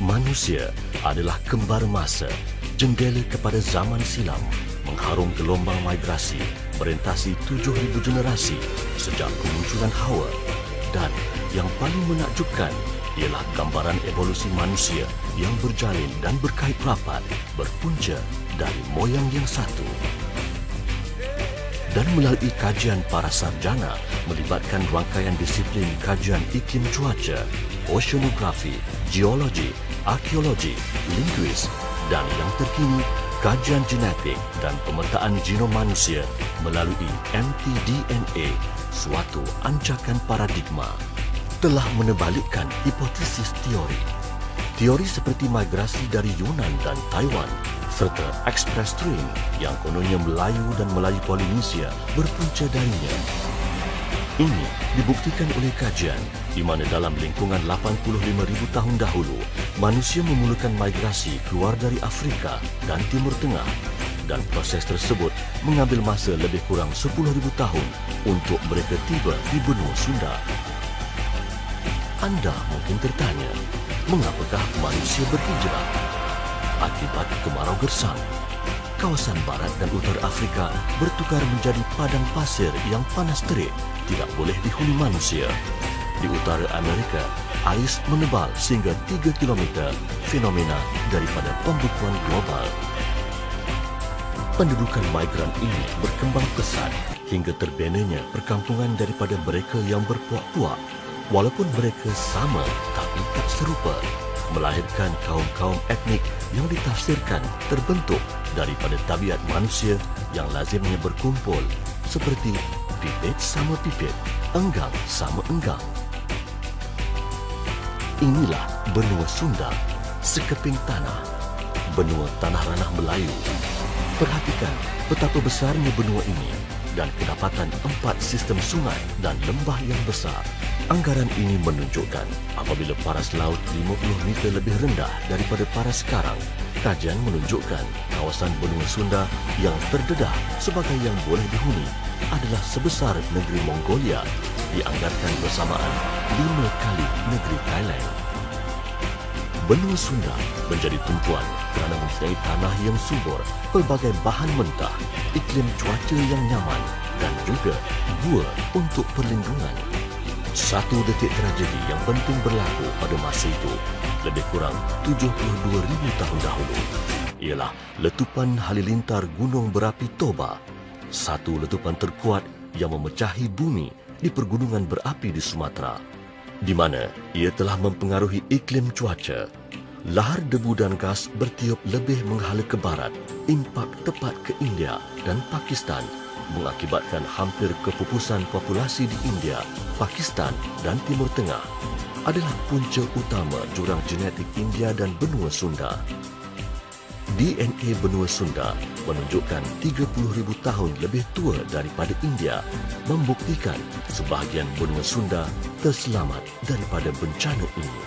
Manusia adalah kembar masa, jendela kepada zaman silam, mengharung gelombang migrasi, merentasi 7,000 generasi sejak kemunculan Hawa. Dan yang paling menakjubkan ialah gambaran evolusi manusia yang berjalin dan berkait rapat, berpunca dari moyang yang satu. Dan melalui kajian para sarjana melibatkan rangkaian disiplin kajian iklim cuaca, oceanografi, geologi, arkeologi, linguis dan yang terkini kajian genetik dan pemetaan genom manusia melalui mtDNA, suatu ancakan paradigma, telah menebalikkan hipotesis teori. Teori seperti migrasi dari Yunan dan Taiwan serta Express Train yang kononnya Melayu dan Melayu Polinesia berpunca darinya. Ini dibuktikan oleh kajian di mana dalam lingkungan 85,000 tahun dahulu, manusia memulakan migrasi keluar dari Afrika dan Timur Tengah dan proses tersebut mengambil masa lebih kurang 10,000 tahun untuk mereka tiba di benua Sunda. Anda mungkin tertanya, mengapakah manusia berhijrah? Akibat kemarau gersang, kawasan barat dan utara Afrika bertukar menjadi padang pasir yang panas terik, tidak boleh dihuni manusia. Di utara Amerika, ais menebal sehingga 3 kilometer, fenomena daripada pembekuan global. Pendudukan migran ini berkembang pesat hingga terbinanya perkampungan daripada mereka yang berpuak-puak, walaupun mereka sama tapi tak serupa, melahirkan kaum-kaum etnik yang ditafsirkan terbentuk daripada tabiat manusia yang lazimnya berkumpul seperti pipit sama pipit, enggang sama enggang. Inilah benua Sunda, sekeping tanah, benua tanah ranah Melayu. Perhatikan betapa besarnya benua ini dan kedapatan 4 sistem sungai dan lembah yang besar. Anggaran ini menunjukkan apabila paras laut 50 meter lebih rendah daripada paras sekarang, kajian menunjukkan kawasan benua Sunda yang terdedah sebagai yang boleh dihuni adalah sebesar negeri Mongolia, dianggarkan bersamaan 5 kali negeri Thailand. Benua Sunda menjadi tumpuan kerana mempunyai tanah yang subur, pelbagai bahan mentah, iklim cuaca yang nyaman dan juga gua untuk perlindungan. Satu detik tragedi yang penting berlaku pada masa itu, lebih kurang 72,000 tahun dahulu, ialah letupan halilintar Gunung Berapi Toba, satu letupan terkuat yang memecahi bumi di pergunungan berapi di Sumatera, di mana ia telah mempengaruhi iklim cuaca. Lahar debu dan gas bertiup lebih menghala ke barat, impak tepat ke India dan Pakistan, mengakibatkan hampir kepupusan populasi di India, Pakistan dan Timur Tengah, adalah punca utama jurang genetik India dan benua Sunda. DNA benua Sunda menunjukkan 30,000 tahun lebih tua daripada India, membuktikan sebahagian benua Sunda terselamat daripada bencana ini.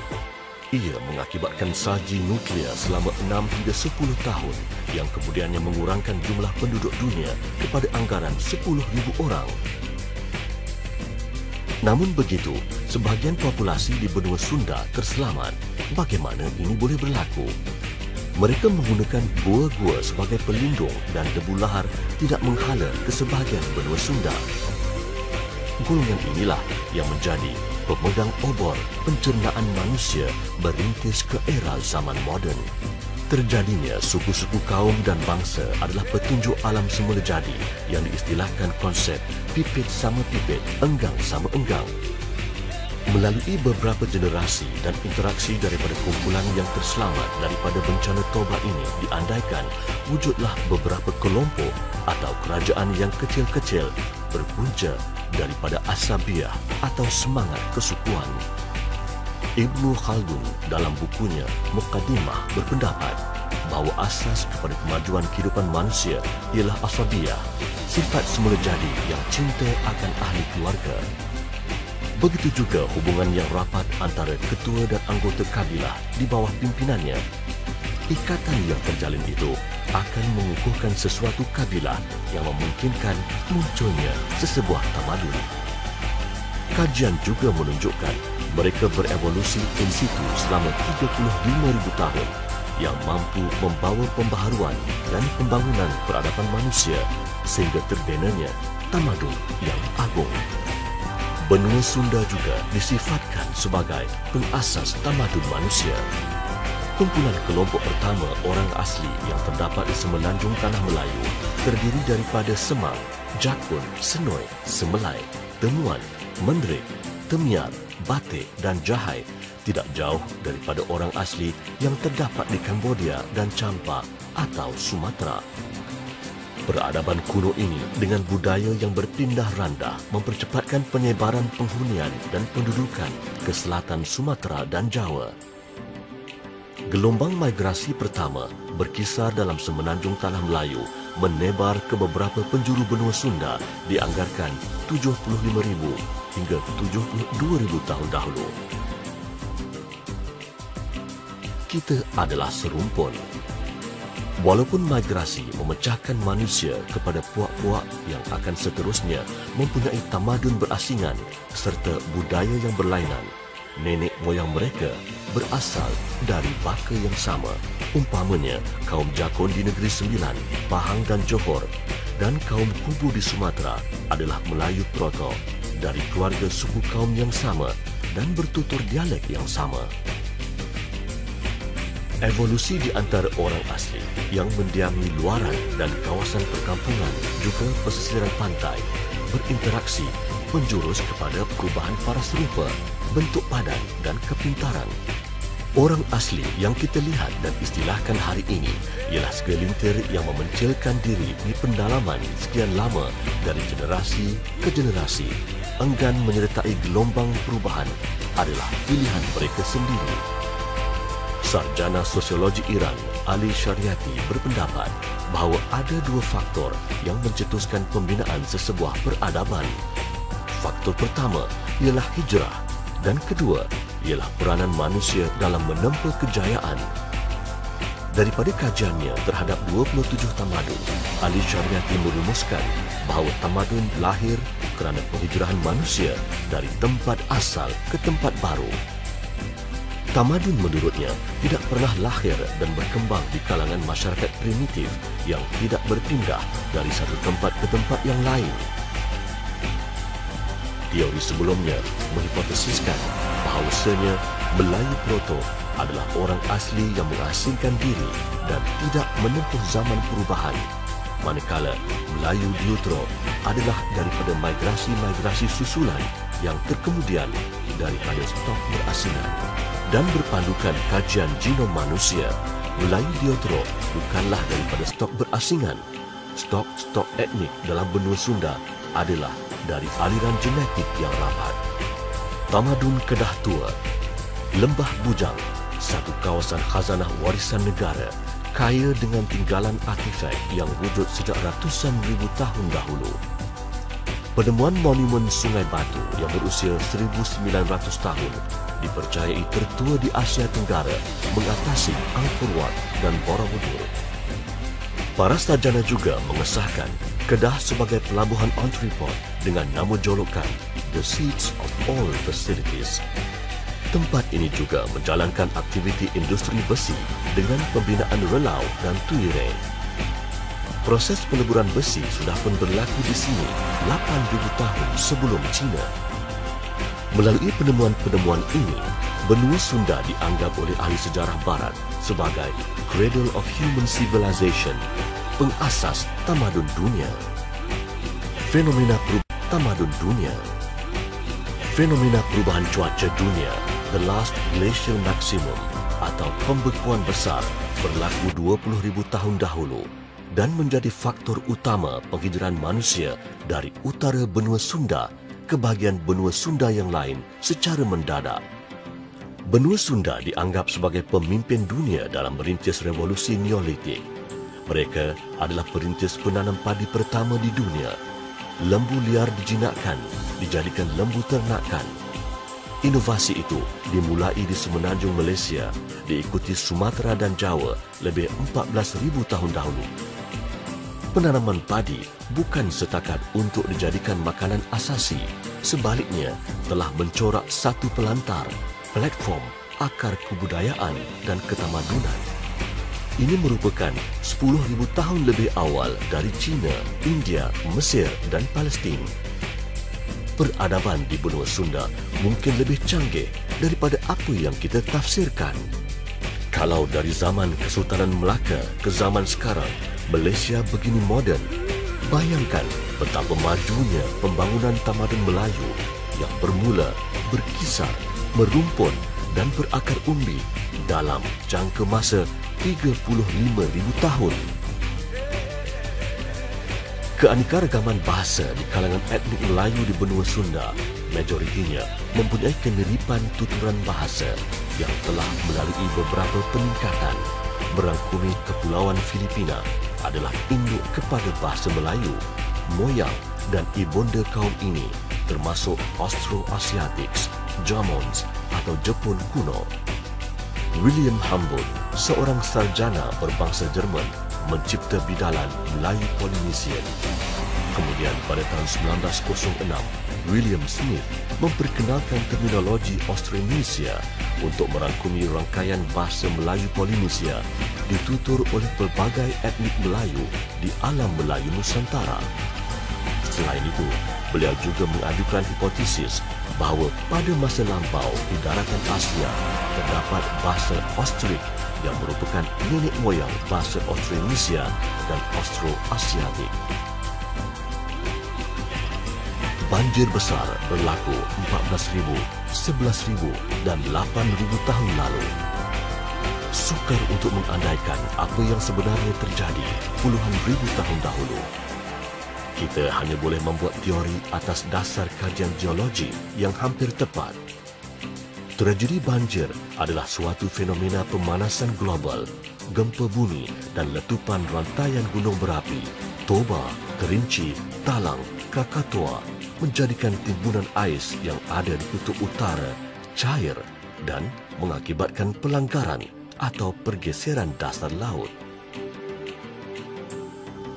Ia mengakibatkan salji nuklear selama 6 hingga 10 tahun yang kemudiannya mengurangkan jumlah penduduk dunia kepada anggaran 10,000 orang. Namun begitu, sebahagian populasi di benua Sunda terselamat. Bagaimana ini boleh berlaku? Mereka menggunakan gua-gua sebagai pelindung dan debu lahar tidak menghala ke sebahagian benua Sunda. Golongan inilah yang menjadi pemegang obor pencernaan manusia berintis ke era zaman moden. Terjadinya suku-suku kaum dan bangsa adalah petunjuk alam semula jadi yang diistilahkan konsep pipit sama pipit, enggang sama enggang. Melalui beberapa generasi dan interaksi daripada kumpulan yang terselamat daripada bencana Toba ini, diandaikan wujudlah beberapa kelompok atau kerajaan yang kecil-kecil berpunca daripada asabiah atau semangat kesukuan. Ibnu Khaldun dalam bukunya Muqaddimah berpendapat bahawa asas kepada kemajuan kehidupan manusia ialah asabiah, sifat semula jadi yang cinta akan ahli keluarga. Begitu juga hubungan yang rapat antara ketua dan anggota kabilah di bawah pimpinannya. Ikatan yang terjalin itu akan mengukuhkan sesuatu kabilah yang memungkinkan munculnya sesebuah tamadun. Kajian juga menunjukkan Mereka berevolusi in situ selama 35,000 tahun yang mampu membawa pembaharuan dan pembangunan peradaban manusia sehingga terbenanya tamadun yang agung. Benua Sunda juga disifatkan sebagai pengasas tamadun manusia. Kumpulan kelompok pertama orang asli yang terdapat di semenanjung Tanah Melayu terdiri daripada Semang, Jakun, Senoi, Semelai, Temuan, Mendrik, Temiar, Batik dan Jahai tidak jauh daripada orang asli yang terdapat di Kambodia dan Champa atau Sumatera. Peradaban kuno ini dengan budaya yang berpindah randah mempercepatkan penyebaran penghunian dan pendudukan ke selatan Sumatera dan Jawa. Gelombang migrasi pertama berkisar dalam semenanjung Tanah Melayu menebar ke beberapa penjuru benua Sunda dianggarkan 75,000 hingga 72,000 tahun dahulu. Kita adalah serumpun. Walaupun migrasi memecahkan manusia kepada puak-puak yang akan seterusnya mempunyai tamadun berasingan serta budaya yang berlainan, nenek moyang mereka berasal dari baka yang sama. Umpamanya kaum Jakun di Negeri Sembilan, Pahang dan Johor dan kaum Kubu di Sumatera adalah Melayu Proto dari keluarga suku kaum yang sama dan bertutur dialek yang sama. Evolusi di antara orang asli yang mendiami luaran dan kawasan perkampungan juga pesisiran pantai berinteraksi menjurus kepada perubahan paras rupa, bentuk badan dan kepintaran. Orang asli yang kita lihat dan istilahkan hari ini ialah segelintir yang memencilkan diri di pendalaman sekian lama dari generasi ke generasi. Enggan menyertai gelombang perubahan adalah pilihan mereka sendiri. Sarjana Sosiologi Iran, Ali Syariati berpendapat bahawa ada dua faktor yang mencetuskan pembinaan sesebuah peradaban. Faktor pertama ialah hijrah dan kedua ialah peranan manusia dalam menempuh kejayaan. Daripada kajiannya terhadap 27 tamadun, Ali Syariati merumuskan bahawa tamadun lahir kerana penghijrahan manusia dari tempat asal ke tempat baru. Tamadun menurutnya tidak pernah lahir dan berkembang di kalangan masyarakat primitif yang tidak berpindah dari satu tempat ke tempat yang lain. Teori sebelumnya menghipotesiskan bahawasanya Melayu Proto adalah orang asli yang mengasingkan diri dan tidak menempuh zaman perubahan, manakala Melayu Deutero adalah daripada migrasi-migrasi susulan yang terkemudian daripada stok berasingan. Dan berpandukan kajian genom manusia, Melayu Deutero bukanlah daripada stok berasingan. Stok-stok etnik dalam benua Sunda adalah dari aliran genetik yang rapat. Tamadun Kedah Tua, Lembah Bujang, satu kawasan khazanah warisan negara, kaya dengan tinggalan artifak yang wujud sejak ratusan ribu tahun dahulu. Penemuan monumen Sungai Batu yang berusia 1,900 tahun dipercayai tertua di Asia Tenggara mengatasi Angkor Wat dan Borobudur. Para sarjana juga mengesahkan Kedah sebagai pelabuhan entrepot dengan nama jolokan The Seats of All Facilities. Tempat ini juga menjalankan aktiviti industri besi dengan pembinaan relau dan tuire. Proses peleburan besi sudah pun berlaku di sini 8,000 tahun sebelum Cina. Melalui penemuan-penemuan ini, benua Sunda dianggap oleh ahli sejarah barat sebagai Cradle of Human Civilization, pengasas tamadun dunia. Fenomena perubahan tamadun dunia. Fenomena perubahan cuaca dunia, the last glacial maximum atau pembekuan besar berlaku 20,000 tahun dahulu dan menjadi faktor utama penghijrahan manusia dari utara benua Sunda ke bahagian benua Sunda yang lain secara mendadak. Benua Sunda dianggap sebagai pemimpin dunia dalam merintis revolusi Neolitik. Mereka adalah perintis penanam padi pertama di dunia. Lembu liar dijinakkan, dijadikan lembu ternakan. Inovasi itu dimulai di semenanjung Malaysia, diikuti Sumatera dan Jawa lebih 14,000 tahun dahulu. penanaman padi bukan setakat untuk dijadikan makanan asasi. Sebaliknya, telah mencorak satu pelantar, platform, akar kebudayaan dan ketamadunan. Ini merupakan 10,000 tahun lebih awal dari China, India, Mesir dan Palestin. Peradaban di benua Sunda mungkin lebih canggih daripada apa yang kita tafsirkan. Kalau dari zaman Kesultanan Melaka ke zaman sekarang, Malaysia begini moden, bayangkan betapa majunya pembangunan tamadun Melayu yang bermula, berkisar, merumpun dan berakar umbi dalam jangka masa 35,000 tahun. Keanekaragaman bahasa di kalangan etnik Melayu di benua Sunda majoritinya mempunyai kemiripan tuturan bahasa yang telah melalui beberapa peningkatan. Merangkumi Kepulauan Filipina adalah induk kepada bahasa Melayu. Moyang dan ibunda kaum ini termasuk Austro-Asiatics, Germans atau Jepun kuno. William Humboldt, seorang sarjana berbangsa Jerman, mencipta bidalan Melayu Polinesian. Kemudian pada tahun 1906, William Smith memperkenalkan terminologi Austronesia untuk merangkumi rangkaian bahasa Melayu Polinesia ditutur oleh pelbagai etnik Melayu di alam Melayu Nusantara. Selain itu, beliau juga mengajukan hipotesis bahawa pada masa lampau di daratan Asia terdapat bahasa Austrik yang merupakan nenek moyang bahasa Austronesia dan Austro-Asiatik. Banjir besar berlaku 14,000, 11,000 dan 8,000 tahun lalu. Sukar untuk mengandaikan apa yang sebenarnya terjadi puluhan ribu tahun dahulu. Kita hanya boleh membuat teori atas dasar kajian geologi yang hampir tepat. Tragedi banjir adalah suatu fenomena pemanasan global, gempa bumi dan letupan rantaian gunung berapi, Toba, Kerinci, Talang, Krakatoa menjadikan timbunan ais yang ada di kutub utara cair dan mengakibatkan pelanggaran atau pergeseran dasar laut.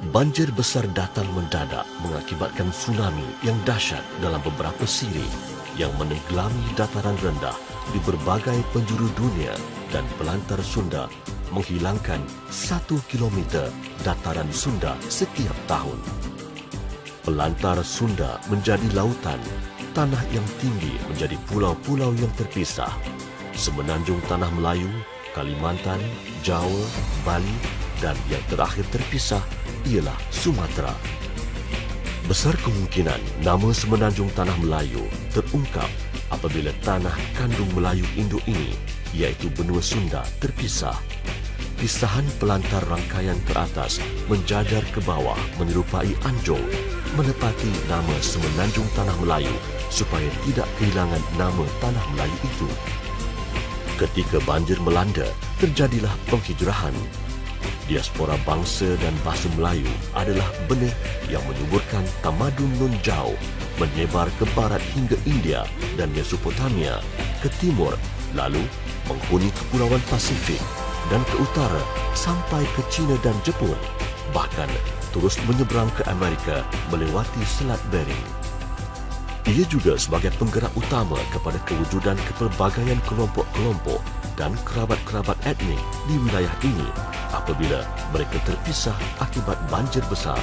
Banjir besar datang mendadak mengakibatkan tsunami yang dahsyat dalam beberapa siri yang menenggelami dataran rendah di berbagai penjuru dunia dan pelantar Sunda, menghilangkan 1 kilometer dataran Sunda setiap tahun. Pelantar Sunda menjadi lautan, tanah yang tinggi menjadi pulau-pulau yang terpisah. Semenanjung Tanah Melayu, Kalimantan, Jawa, Bali dan yang terakhir terpisah ialah Sumatera. Besar kemungkinan nama Semenanjung Tanah Melayu terungkap apabila tanah kandung Melayu induk ini, iaitu benua Sunda, terpisah. Pisahan pelantar rangkaian teratas menjajar ke bawah menyerupai anjung, menepati nama Semenanjung Tanah Melayu supaya tidak kehilangan nama Tanah Melayu itu. Ketika banjir melanda, terjadilah penghijrahan. Diaspora bangsa dan bahasa Melayu adalah benih yang menyuburkan tamadun Nun Jaw menyebar ke barat hingga India dan Mesopotamia, ke timur, lalu menghuni kepulauan Pasifik dan ke utara sampai ke China dan Jepun, bahkan terus menyeberang ke Amerika melewati Selat Bering. Ia juga sebagai penggerak utama kepada kewujudan kepelbagaian kelompok-kelompok dan kerabat-kerabat etnik di wilayah ini apabila mereka terpisah akibat banjir besar.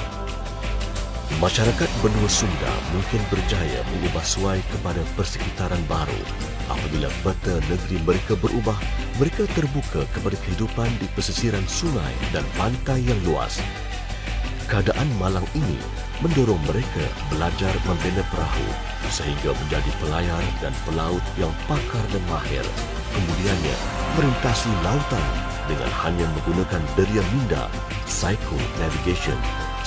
Masyarakat benua Sunda mungkin berjaya mengubah suai kepada persekitaran baru. Apabila peta negeri mereka berubah, mereka terbuka kepada kehidupan di pesisiran sungai dan pantai yang luas. Keadaan malang ini mendorong mereka belajar membina perahu sehingga menjadi pelayar dan pelaut yang pakar dan mahir. Kemudiannya merintasi lautan dengan hanya menggunakan deria minda, psycho navigation,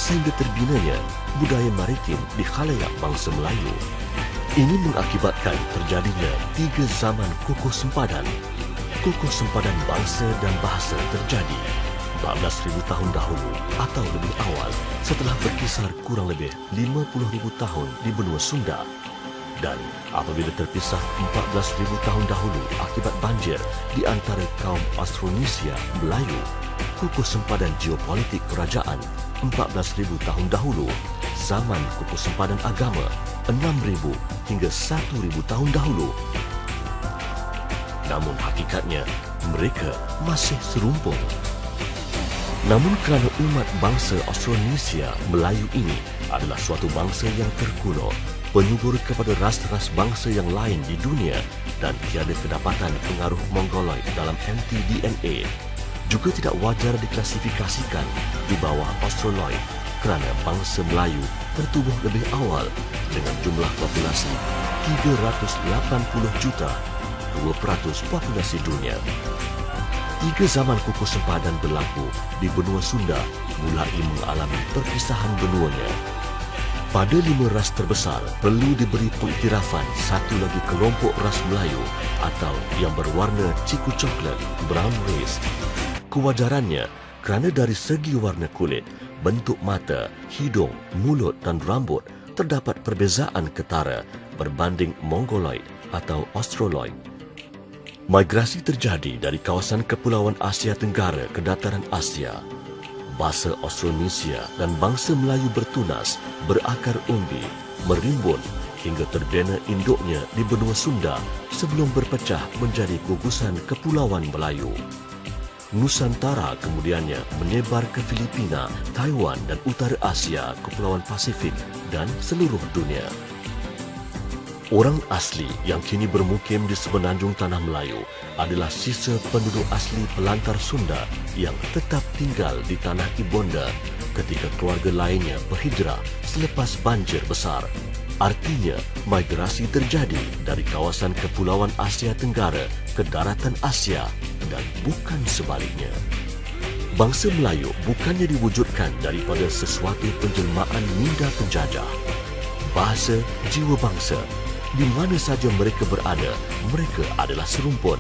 sehingga terbinanya budaya maritim di khalayak bangsa Melayu. Ini mengakibatkan terjadinya 3 zaman kukuh sempadan. Kukuh sempadan bangsa dan bahasa terjadi 14,000 tahun dahulu atau lebih awal setelah berkisar kurang lebih 50,000 tahun di benua Sunda. Dan apabila terpisah 14,000 tahun dahulu akibat banjir di antara kaum Austronesia Melayu, kukuh sempadan geopolitik kerajaan 14,000 tahun dahulu, zaman kukuh sempadan agama 6,000 hingga 1,000 tahun dahulu. Namun hakikatnya, mereka masih serumpun. Namun kerana umat bangsa Austronesia Melayu ini adalah suatu bangsa yang terkuno, penyubur kepada ras-ras bangsa yang lain di dunia dan tiada kedapatan pengaruh Mongoloid dalam mtDNA, juga tidak wajar diklasifikasikan di bawah Australoid kerana bangsa Melayu tertubuh lebih awal dengan jumlah populasi 380 juta, 2% populasi dunia. 3 zaman kukuh sempadan berlaku di benua Sunda mulai mengalami perpisahan benuanya. Pada 5 ras terbesar perlu diberi pengiktirafan satu lagi kelompok ras Melayu atau yang berwarna ciku coklat, brown race. Kewajarannya kerana dari segi warna kulit, bentuk mata, hidung, mulut dan rambut terdapat perbezaan ketara berbanding Mongoloid atau Australoid. Migrasi terjadi dari kawasan Kepulauan Asia Tenggara ke dataran Asia. Bahasa Austronesia dan bangsa Melayu bertunas, berakar umbi, merimbun hingga terbina induknya di benua Sunda sebelum berpecah menjadi gugusan Kepulauan Melayu. Nusantara kemudiannya menyebar ke Filipina, Taiwan dan Utara Asia, Kepulauan Pasifik dan seluruh dunia. Orang asli yang kini bermukim di semenanjung Tanah Melayu adalah sisa penduduk asli pelantar Sunda yang tetap tinggal di Tanah Ibonda ketika keluarga lainnya berhijrah selepas banjir besar. Artinya, migrasi terjadi dari kawasan Kepulauan Asia Tenggara ke daratan Asia dan bukan sebaliknya. Bangsa Melayu bukannya diwujudkan daripada sesuatu penjelmaan minda penjajah. Bahasa, jiwa bangsa, di mana saja mereka berada, mereka adalah serumpun.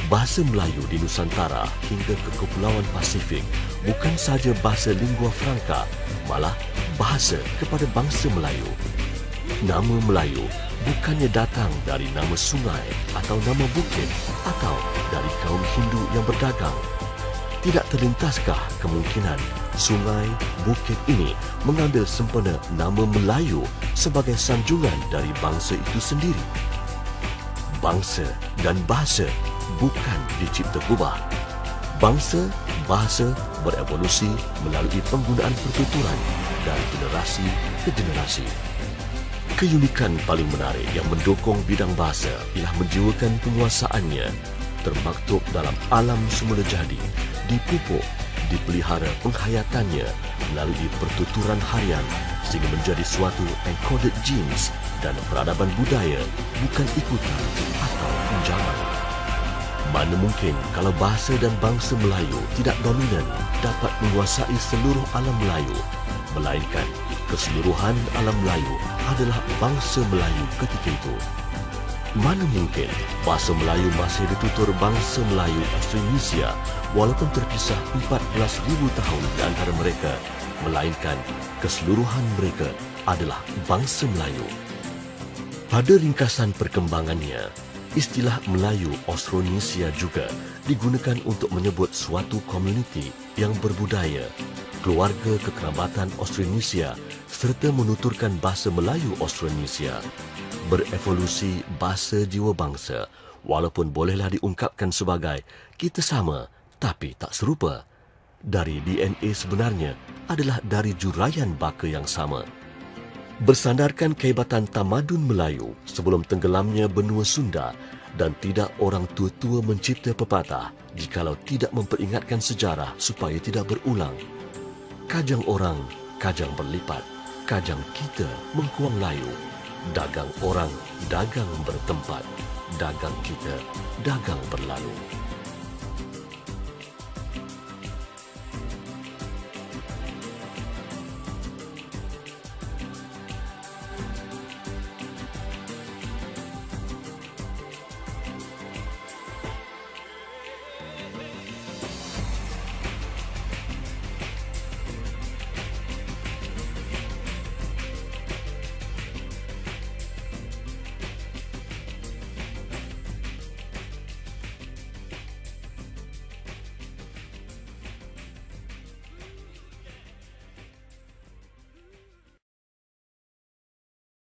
Bahasa Melayu di Nusantara hingga ke Kepulauan Pasifik bukan saja bahasa lingua franca, malah bahasa kepada bangsa Melayu. Nama Melayu bukannya datang dari nama sungai atau nama bukit atau dari kaum Hindu yang berdagang. Tidak terlintaskah kemungkinan sungai, bukit ini mengambil sempena nama Melayu sebagai sanjungan dari bangsa itu sendiri? Bangsa dan bahasa bukan dicipta gubah. Bangsa, bahasa berevolusi melalui penggunaan pertuturan dari generasi ke generasi. Keunikan paling menarik yang mendukung bidang bahasa ialah menjiwakan penguasaannya termaktub dalam alam semula jadi, dipupuk, dipelihara penghayatannya melalui pertuturan harian sehingga menjadi suatu encoded genes dan peradaban budaya bukan ikutan atau pinjaman. Mana mungkin kalau bahasa dan bangsa Melayu tidak dominan dapat menguasai seluruh alam Melayu, melainkan keseluruhan alam Melayu adalah bangsa Melayu ketika itu. Mana mungkin bahasa Melayu masih ditutur bangsa Melayu Austronesia walaupun terpisah 14,000 tahun di antara mereka, melainkan keseluruhan mereka adalah bangsa Melayu. Pada ringkasan perkembangannya, istilah Melayu Austronesia juga digunakan untuk menyebut suatu komuniti yang berbudaya, keluarga kekerabatan Austronesia serta menuturkan bahasa Melayu Austronesia. Berevolusi bahasa jiwa bangsa walaupun bolehlah diungkapkan sebagai kita sama tapi tak serupa. Dari DNA sebenarnya adalah dari juraian baka yang sama. Bersandarkan kehebatan tamadun Melayu sebelum tenggelamnya benua Sunda dan tidak orang tua-tua mencipta pepatah jikalau tidak memperingatkan sejarah supaya tidak berulang. Kajang orang, kajang berlipat, kajang kita mengkuang layu. Dagang orang, dagang bertempat. Dagang kita, dagang berlalu.